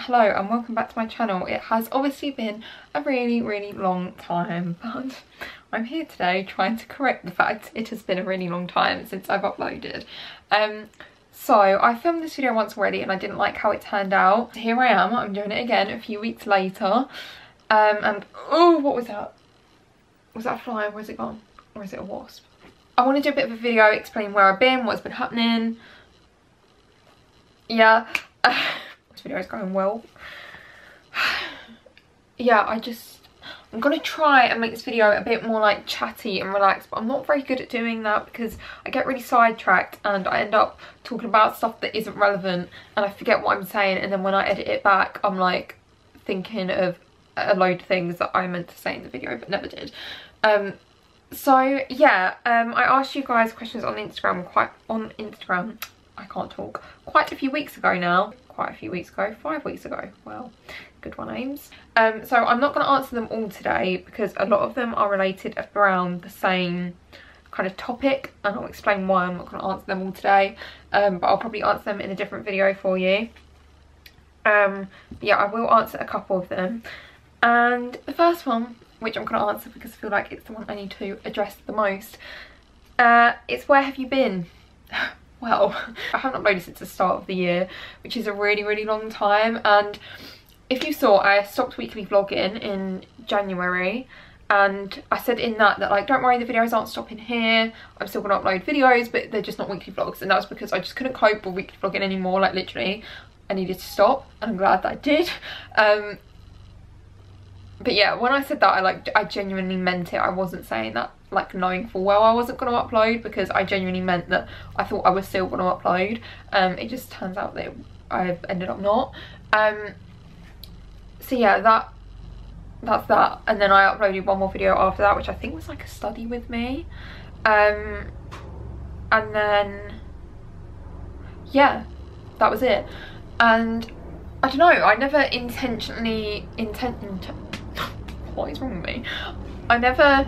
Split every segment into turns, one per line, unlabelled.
Hello and welcome back to my channel. It has obviously been a really long time, but I'm here today trying to correct the fact it has been a really long time since I've uploaded. So I filmed this video once already and I didn't like how it turned out. Here I am, I'm doing it again a few weeks later. And oh, what was that? Was that a fly? Where's it gone? Or is it a wasp? I want to do a bit of a video explaining where I've been, what's been happening. Yeah. This video is going well. Yeah, I'm gonna try and make this video a bit more like chatty and relaxed, but I'm not very good at doing that because I get really sidetracked and I end up talking about stuff that isn't relevant and I forget what I'm saying, and then when I edit it back I'm like thinking of a load of things that I meant to say in the video but never did. So yeah, I asked you guys questions on Instagram, I can't talk, quite a few weeks ago now. Quite a few weeks ago, 5 weeks ago. Well, good one, Ames. So I'm not going to answer them all today because a lot of them are related around the same kind of topic, and I'll explain why I'm not going to answer them all today, but I'll probably answer them in a different video for you. Yeah, I will answer a couple of them, and the first one, which I'm going to answer because I feel like it's the one I need to address the most, it's where have you been? Well, I haven't uploaded since the start of the year, which is a really long time, and if you saw, I stopped weekly vlogging in January, and I said in that like, don't worry, the videos aren't stopping here, I'm still going to upload videos, but they're just not weekly vlogs, and that was because I just couldn't cope with weekly vlogging anymore. Like literally, I needed to stop, and I'm glad that I did. But yeah, when I said that, I genuinely meant it. I wasn't saying that like knowing full well I wasn't going to upload, because I genuinely meant that I thought I was still going to upload. It just turns out that I've ended up not. So yeah, that's that. And then I uploaded one more video after that, which I think was like a study with me. And then yeah, that was it. And I don't know, I never intentionally what is wrong with me? I never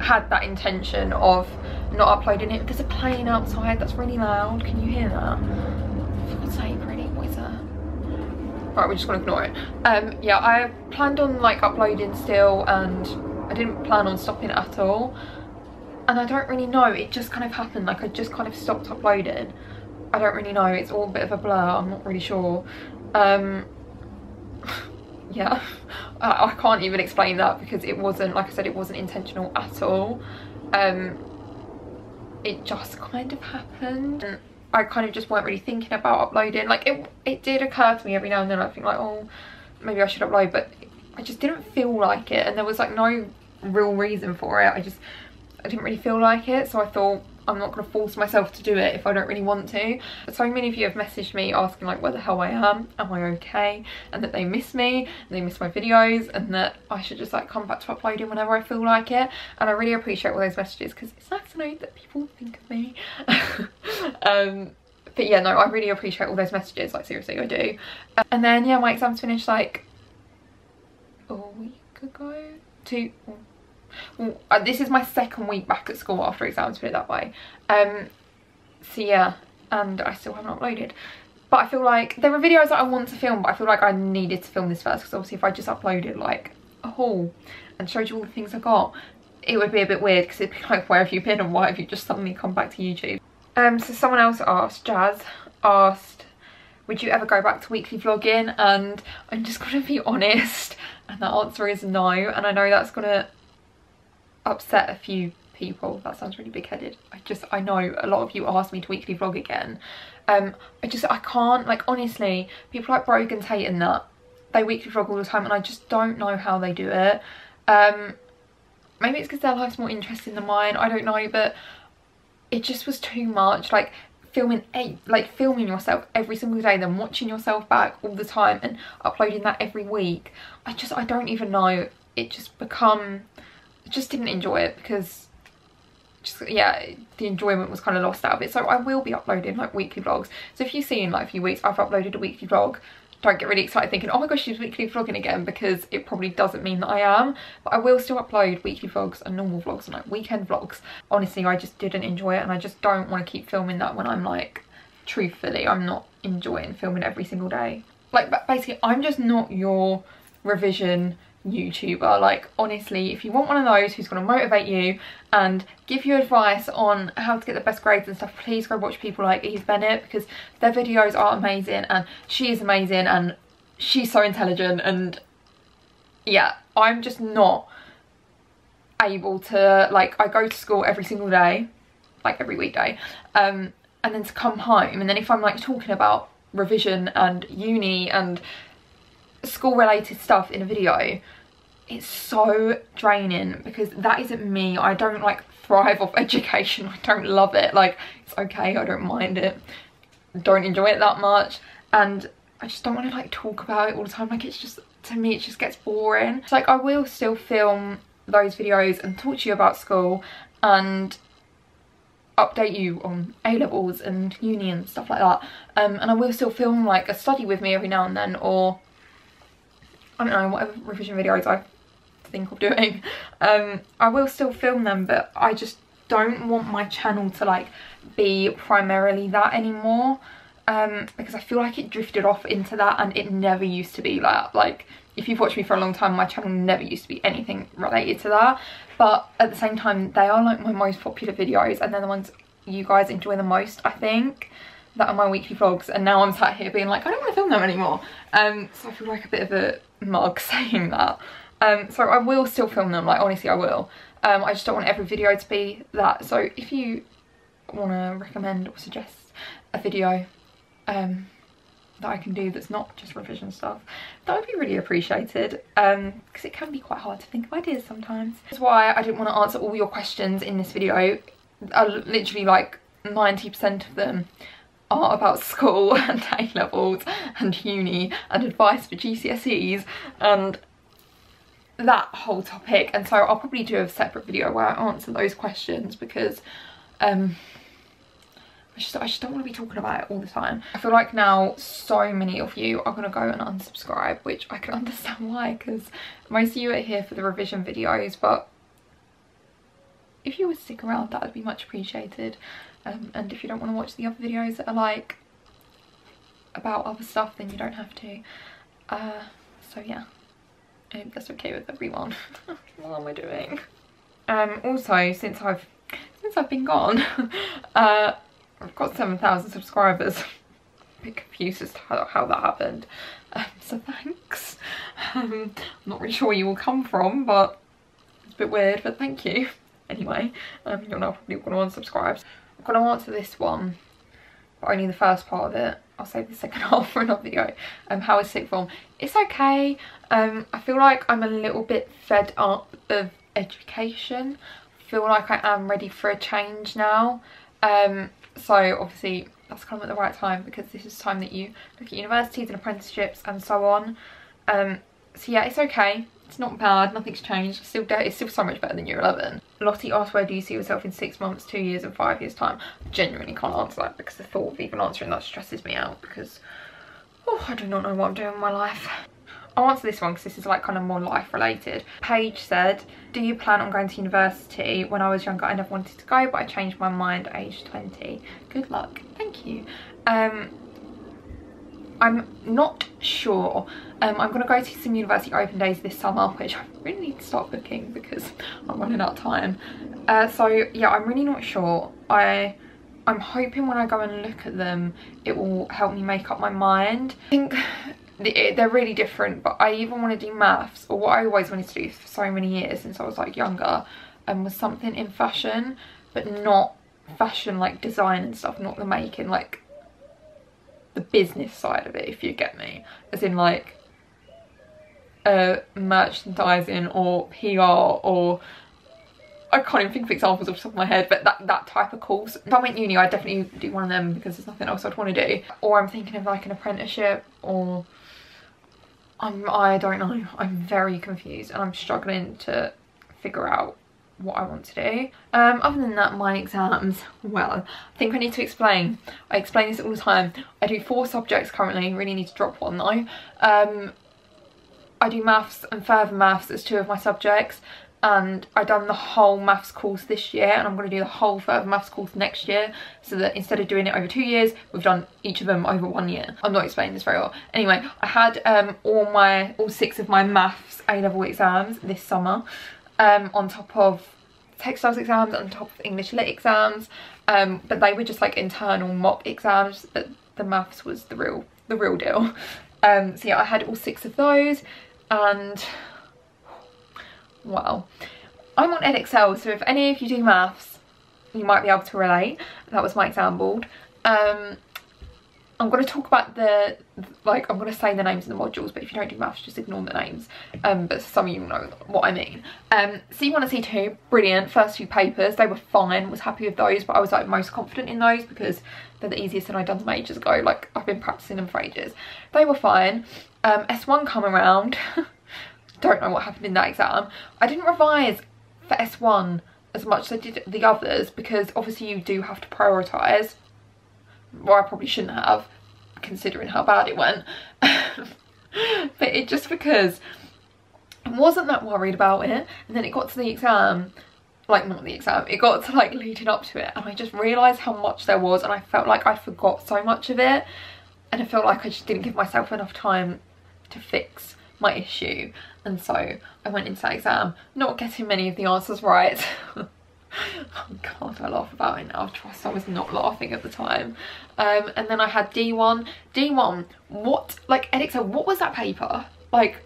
had that intention of not uploading it. There's a plane outside that's really loud. Can you hear that? For God's sake, really, what is that? Right, we're just gonna ignore it. Yeah, I planned on like uploading still, and I didn't plan on stopping at all. And I don't really know, it just kind of happened, like I just kind of stopped uploading. I don't really know, it's all a bit of a blur, I'm not really sure. Yeah, I can't even explain that because it wasn't, like I said, it wasn't intentional at all. It just kind of happened, and I kind of just weren't really thinking about uploading. Like it did occur to me every now and then, I think like, oh, maybe I should upload, but I just didn't feel like it, and there was like no real reason for it. I didn't really feel like it, so I thought I'm not going to force myself to do it if I don't really want to. So many of you have messaged me asking like where the hell I am I okay, and that they miss me, and they miss my videos, and that I should just like come back to uploading whenever I feel like it. And I really appreciate all those messages because it's nice to know that people think of me. But yeah, no, I really appreciate all those messages, like seriously I do. And then yeah, my exams finished like a week ago, well, this is my second week back at school after exams, put it that way. So yeah, and I still haven't uploaded, but I feel like there are videos that I want to film, but I feel like I needed to film this first, because obviously if I just uploaded like a haul and showed you all the things I got, it would be a bit weird, because it'd be like, where have you been and why have you just suddenly come back to YouTube? So someone else asked, Jazz asked, would you ever go back to weekly vlogging? And I'm just gonna be honest, and the answer is no. And I know that's gonna upset a few people, that sounds really big-headed. I know a lot of you asked me to weekly vlog again. I can't, like honestly, people like Brogan Tate and that, they weekly vlog all the time, and I just don't know how they do it. Maybe it's because their life's more interesting than mine, I don't know, but it just was too much, like filming yourself every single day, then watching yourself back all the time and uploading that every week. I don't even know, it just didn't enjoy it, because yeah, the enjoyment was kind of lost out of it. So I will be uploading like weekly vlogs. So if you see in like a few weeks I've uploaded a weekly vlog, don't get really excited thinking, oh my gosh, she's weekly vlogging again, because it probably doesn't mean that I am. But I will still upload weekly vlogs and normal vlogs and like weekend vlogs. Honestly, I just didn't enjoy it, and I just don't want to keep filming that when I'm like truthfully, I'm not enjoying filming every single day. Like, but basically, I'm just not your revision YouTuber. Like, honestly, if you want one of those who's going to motivate you and give you advice on how to get the best grades and stuff, please go watch people like Eve Bennett, because their videos are amazing and she is amazing and she's so intelligent. And yeah, I'm just not able to, like, I go to school every single day, like every weekday, and then to come home, and then if I'm like talking about revision and uni and school related stuff in a video, it's so draining, because that isn't me. I don't like thrive off education. I don't love it. Like, it's okay, I don't mind it, don't enjoy it that much, and I just don't want to like talk about it all the time. Like, it's just, to me, it just gets boring. So like, I will still film those videos and talk to you about school and update you on A-levels and uni and stuff like that, and I will still film like a study with me every now and then, or I don't know, whatever revision videos I think of doing. I will still film them, but I just don't want my channel to like be primarily that anymore, because I feel like it drifted off into that, and it never used to be that. Like, if you've watched me for a long time, my channel never used to be anything related to that. But at the same time, they are like my most popular videos, and they're the ones you guys enjoy the most, I think, that are my weekly vlogs. And now I'm sat here being like, I don't want to film them anymore. So I feel like a bit of a mug saying that. So I will still film them, like, honestly I will. I just don't want every video to be that. So if you want to recommend or suggest a video that I can do that's not just revision stuff, that would be really appreciated, because it can be quite hard to think of ideas sometimes. That's why I didn't want to answer all your questions in this video. Literally like 90% of them are about school and A-levels and uni and advice for GCSEs and that whole topic, and so I'll probably do a separate video where I answer those questions, because I just don't want to be talking about it all the time. I feel like now so many of you are going to go and unsubscribe, which I can understand why, because most of you are here for the revision videos, but if you would stick around, that would be much appreciated. And if you don't want to watch the other videos that are like about other stuff, then you don't have to. So yeah, I hope that's okay with everyone. What am I doing? Also, since I've been gone, I've got 7,000 subscribers. A bit confused as to how that happened. So thanks. I'm not really sure where you will come from, but it's a bit weird, but thank you. Anyway, you're now probably going to unsubscribe. I'm going to answer this one, but only the first part of it. I'll save the second half for another video. How is sixth form? It's okay. I feel like I'm a little bit fed up of education. I feel like I am ready for a change now. So obviously that's come at the right time, because this is time that you look at universities and apprenticeships and so on. So yeah, it's okay. It's not bad, nothing's changed. It's still so much better than year 11. Lottie asked, where do you see yourself in 6 months, 2 years and 5 years time? I genuinely can't answer that, because the thought of even answering that stresses me out, because I do not know what I'm doing with my life. I'll answer this one because this is like kind of more life related. Paige said, do you plan on going to university? When I was younger I never wanted to go, but I changed my mind at age 20. Good luck. Thank you. I'm not sure. I'm going to go to some university open days this summer, which I really need to start booking because I'm running out of time. So yeah, I'm really not sure. I'm hoping when I go and look at them it will help me make up my mind. I think they're really different, but I even want to do maths, or what I always wanted to do for so many years since I was like younger, was something in fashion, but not fashion like design and stuff, not the making, like the business side of it, if you get me, as in like merchandising or PR, or I can't even think of examples off the top of my head, but that type of course. If I went uni I'd definitely do one of them, because there's nothing else I'd want to do. Or I'm thinking of like an apprenticeship, or I don't know. I'm very confused and I'm struggling to figure out what I want to do. Other than that, my exams, well, I think I need to explain. I explain this all the time. I do 4 subjects currently, really need to drop one though. I do maths and further maths as 2 of my subjects, and I done the whole maths course this year, and I'm going to do the whole further maths course next year, so that instead of doing it over 2 years, we've done each of them over 1 year. I'm not explaining this very well. Anyway, I had all 6 of my maths A-level exams this summer, on top of textiles exams, on top of English lit exams, but they were just like internal mock exams, but the maths was the real deal. So yeah, I had all 6 of those, and wow, I'm on Edexcel, so if any of you do maths, you might be able to relate. That was my exam board. I'm going to talk about I'm going to say the names of the modules, but if you don't do maths, just ignore the names. But some of you know what I mean. C1 and C2, brilliant. First 2 papers, they were fine, was happy with those, but I was like most confident in those because they're the easiest and I'd done them ages ago. Like, I've been practicing them for ages. They were fine. S1 come around. Don't know what happened in that exam. I didn't revise for S1 as much as I did the others, because obviously you do have to prioritise. Well, I probably shouldn't have, considering how bad it went. But it just because I wasn't that worried about it, and then it got to the exam, like not the exam, it got to like leading up to it, and I just realised how much there was, and I felt like I forgot so much of it, and I felt like I just didn't give myself enough time to fix my issue. And so I went into that exam not getting many of the answers right. Oh god, I laugh about it now. Trust, I was not laughing at the time. And then I had D1. What, like, Edexcel, what was that paper? Like,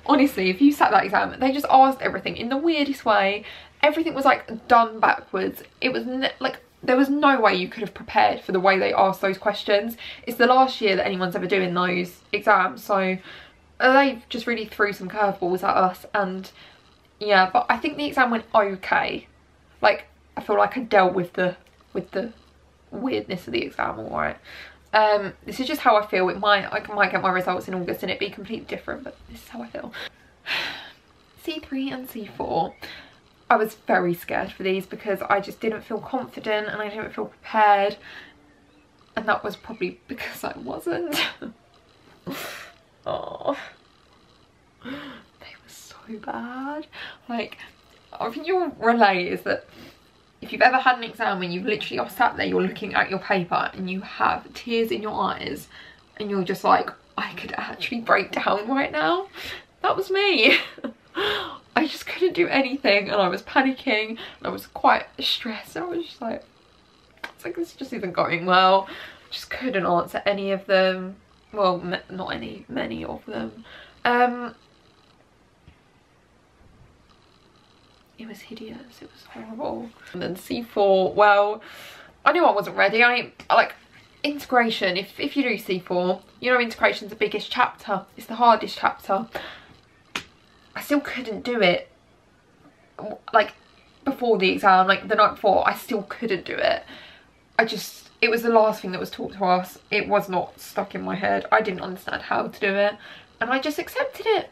honestly, if you sat that exam, they just asked everything in the weirdest way. Everything was like done backwards. It was like, there was no way you could have prepared for the way they asked those questions. It's the last year that anyone's ever doing those exams, so they just really threw some curveballs at us. And yeah, but I think the exam went okay. Like, I feel like I dealt with the weirdness of the exam all right. This is just how I feel. I might get my results in August and it be completely different, but this is how I feel. C3 and C4. I was very scared for these because I just didn't feel confident and I didn't feel prepared, and that was probably because I wasn't. Oh, they were so bad. Like, I think you'll relate is that if you've ever had an exam when you literally are sat there, you're looking at your paper and you have tears in your eyes and you're just like, I could actually break down right now. That was me. I just couldn't do anything and I was panicking and I was quite stressed. I was just like, it's like, this just isn't going well. Just couldn't answer any of them. Well, not any, many of them. It was hideous, it was horrible. And then C4, well, I knew I wasn't ready. I like integration. If you do C4, you know integration's the biggest chapter. It's the hardest chapter. I still couldn't do it. Like, before the exam, like the night before, I still couldn't do it. It was the last thing that was taught to us. It was not stuck in my head. I didn't understand how to do it, and I just accepted it.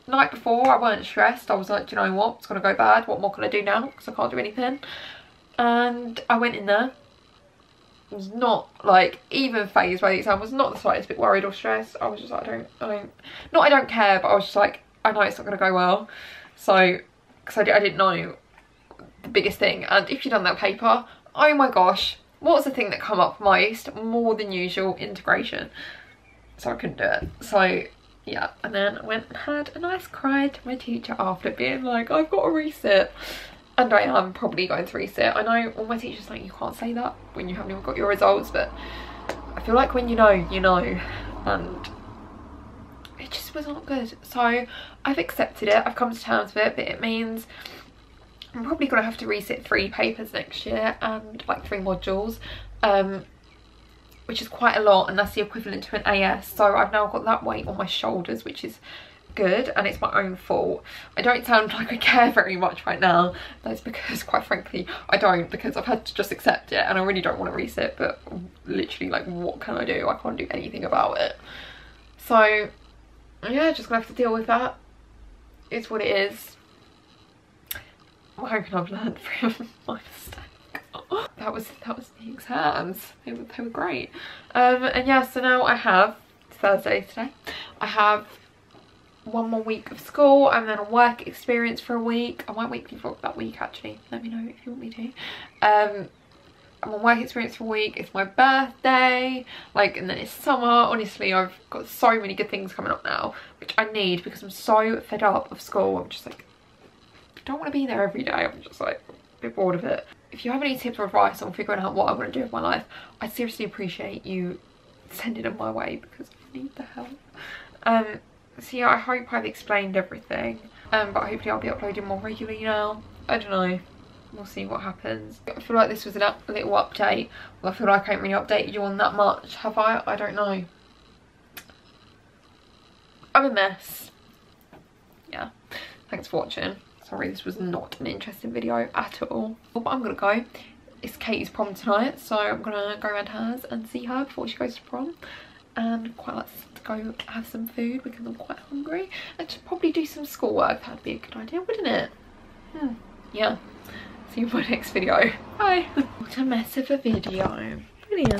Night before, I weren't stressed. I was like, do you know what? It's gonna go bad. What more can I do now? Because I can't do anything. And I went in there. I was not like even phased by the exam. I was not the slightest bit worried or stressed. I was just like, I don't care, but I was just like, I know it's not gonna go well. So, because I didn't know the biggest thing. And if you've done that paper, oh my gosh, what was the thing that come up most? More than usual, integration. So I couldn't do it. So yeah, and then I went and had a nice cry to my teacher after, being like, I've got to resit. And I am probably going to resit. I know all my teachers like, you can't say that when you haven't even got your results, but I feel like when you know, you know. And it just was not good. So I've accepted it, I've come to terms with it, but it means I'm probably going to have to resit 3 papers next year and like 3 modules, which is quite a lot, and that's the equivalent to an AS. So I've now got that weight on my shoulders, which is good, and it's my own fault. I don't sound like I care very much right now. That's because, quite frankly, I don't, because I've had to just accept it and I really don't want to resit, but literally, like, what can I do? I can't do anything about it. So yeah, just gonna have to deal with that. It's what it is. I'm hoping I've learned from my mistake. That was the exams. They were great. And yeah, so now I have, it's Thursday today, I have one more week of school and then a work experience for a week. I might weekly vlog that week actually, let me know if you want me to. I'm on work experience for a week, it's my birthday, like, and then it's summer. Honestly, I've got so many good things coming up now, which I need because I'm so fed up of school. I'm just like, I don't want to be there every day. I'm just like a bit bored of it. If you have any tips or advice on figuring out what I want to do with my life, I seriously appreciate you sending them my way because I need the help. So yeah, I hope I've explained everything, but hopefully I'll be uploading more regularly now. I don't know. We'll see what happens. I feel like this was a little update. Well, I feel like I haven't really updated you on that much, have I? I don't know. I'm a mess. Yeah. Thanks for watching. Sorry, this was not an interesting video at all. But I'm gonna go. It's Katie's prom tonight, so I'm gonna go around hers and see her before she goes to prom. And quite like to go have some food because I'm quite hungry. And to probably do some schoolwork. That'd be a good idea, wouldn't it? Yeah. See you in my next video. Bye. What a mess of a video.